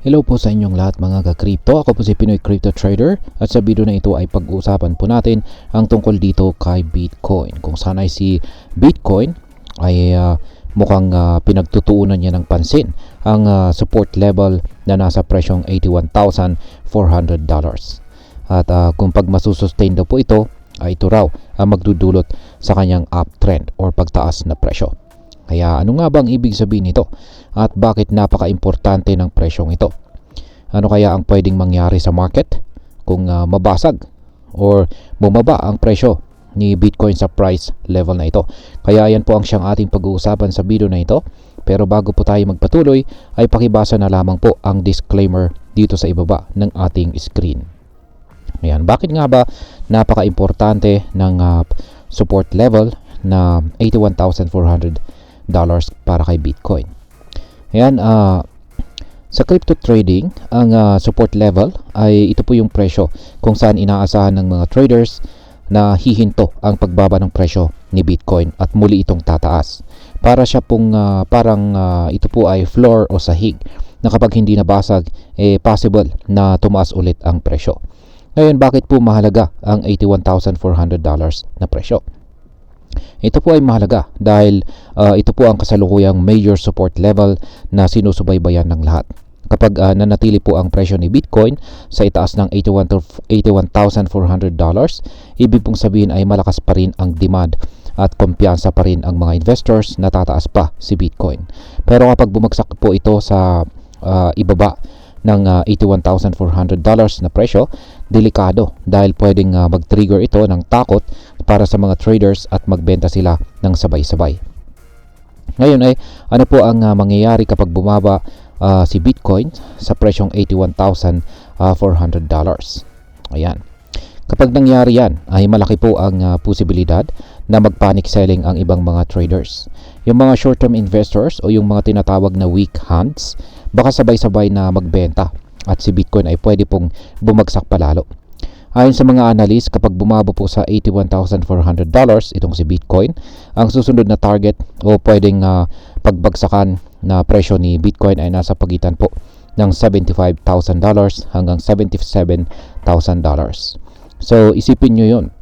Hello po sa inyong lahat mga ka-crypto. Ako po si Pinoy Crypto Trader at sa video na ito ay pag-uusapan po natin ang tungkol dito kay Bitcoin. Kung saan ay si Bitcoin ay mukhang pinagtutuunan niya ng pansin ang support level na nasa presyong $81,400. At kung pag masusustain daw po ito, ay ito raw ang magdudulot sa kanyang uptrend or pagtaas na presyo. Kaya ano nga bang ibig sabihin nito at bakit napaka-importante ng presyong ito? Ano kaya ang pwedeng mangyari sa market kung mabasag or bumaba ang presyo ni Bitcoin sa price level na ito? Kaya yan po ang siyang ating pag-uusapan sa video na ito. Pero bago po tayo magpatuloy ay pakibasa na lamang po ang disclaimer dito sa ibaba ng ating screen. Ayan, bakit nga ba napaka-importante ng support level na $81,400 para kay Bitcoin? Ayan, sa crypto trading, ang support level ay ito po yung presyo kung saan inaasahan ng mga traders na hihinto ang pagbaba ng presyo ni Bitcoin at muli itong tataas. Para siya pong parang ito po ay floor o sahig na kapag hindi nabasag, possible na tumaas ulit ang presyo. Ngayon, bakit po mahalaga ang $81,400 na presyo? Ito po ay mahalaga dahil ito po ang kasalukuyang major support level na sinusubaybayan ng lahat. Kapag nanatili po ang presyo ni Bitcoin sa itaas ng $81,400, ibig pong sabihin ay malakas pa rin ang demand at kumpiyansa pa rin ang mga investors na tataas pa si Bitcoin. Pero kapag bumagsak po ito sa ibaba ng $81,400 na presyo, delikado dahil pwedeng mag-trigger ito ng takot para sa mga traders at magbenta sila ng sabay-sabay. Ngayon ay ano po ang mangyayari kapag bumaba si Bitcoin sa presyong $81,400? Ayan. Kapag nangyari yan, ay malaki po ang posibilidad na mag-panic selling ang ibang mga traders. Yung mga short-term investors o yung mga tinatawag na weak hands, baka sabay-sabay na magbenta at si Bitcoin ay pwede pong bumagsak palalo. Ayon sa mga analyst, kapag bumaba po sa $81,400 itong si Bitcoin, ang susunod na target o pwedeng pagbagsakan na presyo ni Bitcoin ay nasa pagitan po ng $75,000 hanggang $77,000. So isipin nyo yun,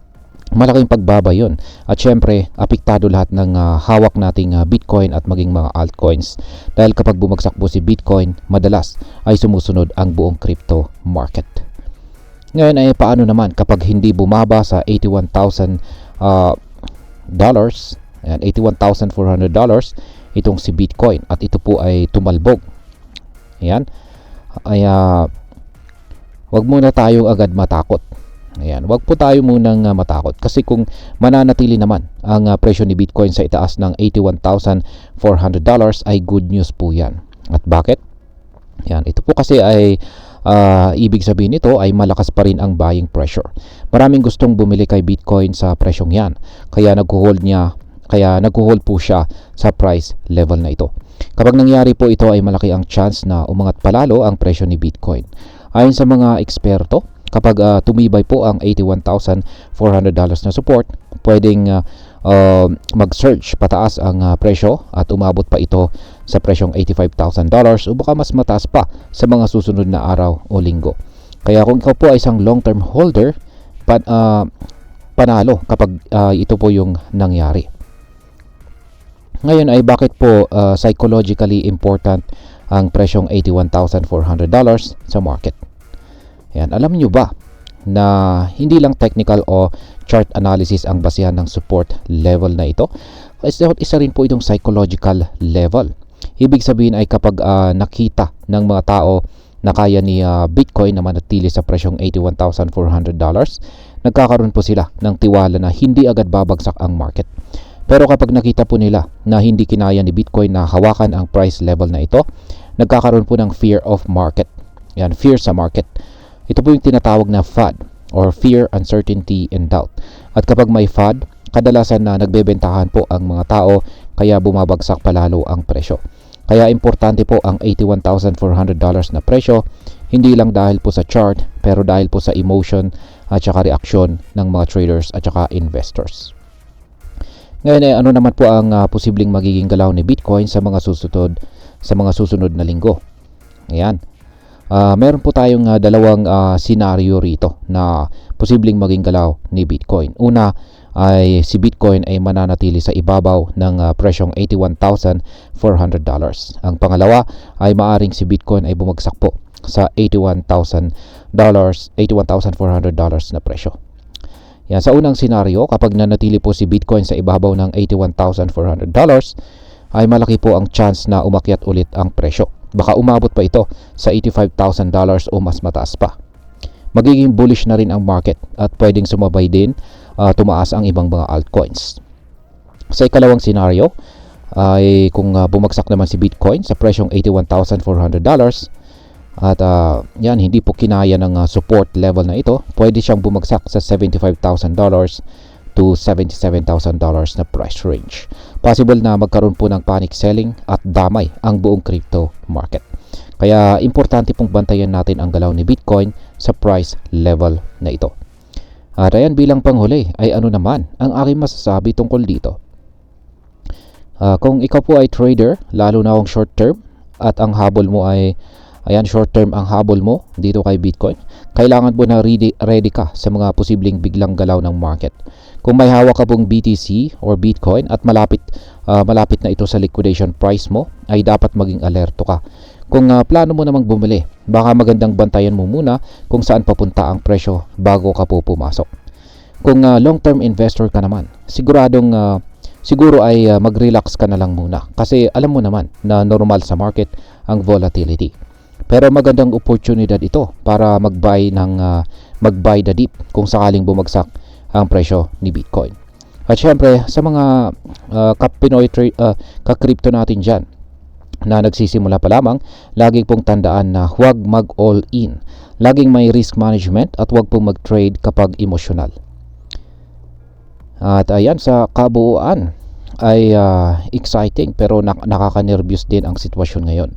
malaking pagbaba yun. At syempre, apektado lahat ng hawak nating Bitcoin at maging mga altcoins. Dahil kapag bumagsak po si Bitcoin, madalas ay sumusunod ang buong crypto market. Ngayon ay paano naman kapag hindi bumaba sa $81,000, ayan, $81,400 itong si Bitcoin at ito po ay tumalbog. Ayan, ay wag muna tayo agad matakot. Ayan, wag po tayo munang matakot kasi kung mananatili naman ang presyo ni Bitcoin sa itaas ng $81,400 ay good news po yan. At bakit? Ayan, ito po kasi ay ibig sabihin nito ay malakas pa rin ang buying pressure. Maraming gustong bumili kay Bitcoin sa presyong yan. Kaya nagho-hold po siya sa price level na ito. Kapag nangyari po ito ay malaki ang chance na umangat palalo ang presyo ni Bitcoin. Ayon sa mga eksperto, kapag tumibay po ang $81,400 na support, pwedeng mag-surge pataas ang presyo at umabot pa ito sa presyong $85,000 o baka mas mataas pa sa mga susunod na araw o linggo. Kaya kung ikaw po ay isang long-term holder, panalo kapag ito po yung nangyari. Ngayon ay bakit po psychologically important ang presyong $81,400 sa market? Yan, alam nyo ba na hindi lang technical o chart analysis ang basihan ng support level na ito? Isa rin po itong psychological level. Ibig sabihin ay kapag nakita ng mga tao na kaya ni Bitcoin na manatili sa presyong $81,400, nagkakaroon po sila ng tiwala na hindi agad babagsak ang market. Pero kapag nakita po nila na hindi kinaya ni Bitcoin na hawakan ang price level na ito, nagkakaroon po ng fear of market. Yan, fear sa market. Ito po yung tinatawag na FUD or Fear, Uncertainty, and Doubt. At kapag may FUD, kadalasan na nagbebentahan po ang mga tao kaya bumabagsak palalo ang presyo. Kaya importante po ang $81,400 na presyo, hindi lang dahil po sa chart pero dahil po sa emotion at saka reaksyon ng mga traders at saka investors. Ngayon ano naman po ang posibleng magiging galaw ni Bitcoin sa mga susunod na linggo? Ayan. Meron po tayong dalawang scenario rito na posibleng maging galaw ni Bitcoin. Una ay si Bitcoin ay mananatili sa ibabaw ng presyong $81,400. Ang pangalawa ay maaring si Bitcoin ay bumagsak po sa $81,400 na presyo. Yan, sa unang senaryo, kapag nanatili po si Bitcoin sa ibabaw ng $81,400, ay malaki po ang chance na umakyat ulit ang presyo. Baka umabot pa ito sa $85,000 o mas mataas pa. Magiging bullish na rin ang market at pwedeng sumabay din tumaas ang ibang mga altcoins. Sa ikalawang senaryo ay kung bumagsak naman si Bitcoin sa presyong $81,400 at yan, hindi po kinaya ng support level na ito, pwede siyang bumagsak sa $75,000 to $77,000 na price range. Possible na magkaroon po ng panic selling at damay ang buong crypto market. Kaya importante pong bantayan natin ang galaw ni Bitcoin sa price level na ito. At ayan, bilang panghuli ay ano naman ang aking masasabi tungkol dito. Kung ikaw po ay trader, lalo na kung short term at ang habol mo ay short term ang habol mo dito kay Bitcoin, kailangan mo na ready ka sa mga posibleng biglang galaw ng market. Kung may hawak ka pong BTC or Bitcoin at malapit na ito sa liquidation price mo, ay dapat maging alerto ka. Kung plano mo namang bumili, baka magandang bantayan mo muna kung saan papunta ang presyo bago ka po pumasok. Kung long-term investor ka naman, siguro ay mag-relax ka na lang muna kasi alam mo naman na normal sa market ang volatility. Pero magandang oportunidad ito para mag-buy the dip kung sakaling bumagsak ang presyo ni Bitcoin. At syempre, sa mga Pinoy ka-crypto natin dyan na nagsisimula pa lamang, lagi pong tandaan na huwag mag-all in. Laging may risk management at huwag pong mag-trade kapag emosyonal. At ayan, sa kabuuan ay exciting pero nakaka-nervous din ang sitwasyon ngayon.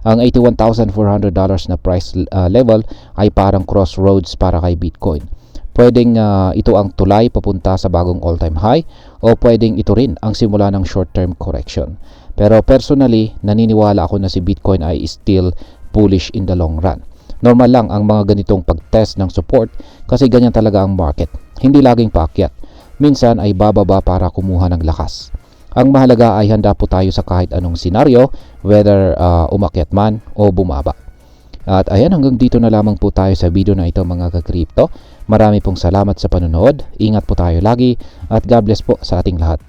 Ang $81,400 na price level ay parang crossroads para kay Bitcoin. Pwedeng ito ang tulay papunta sa bagong all-time high o pwedeng ito rin ang simula ng short-term correction. Pero personally, naniniwala ako na si Bitcoin ay still bullish in the long run. Normal lang ang mga ganitong pag-test ng support kasi ganyan talaga ang market. Hindi laging paakyat. Minsan ay bababa para kumuha ng lakas. Ang mahalaga ay handa po tayo sa kahit anong senaryo, whether umakyat man o bumaba. At ayan, hanggang dito na lamang po tayo sa video na ito mga ka-crypto. Marami pong salamat sa panonood. Ingat po tayo lagi at God bless po sa ating lahat.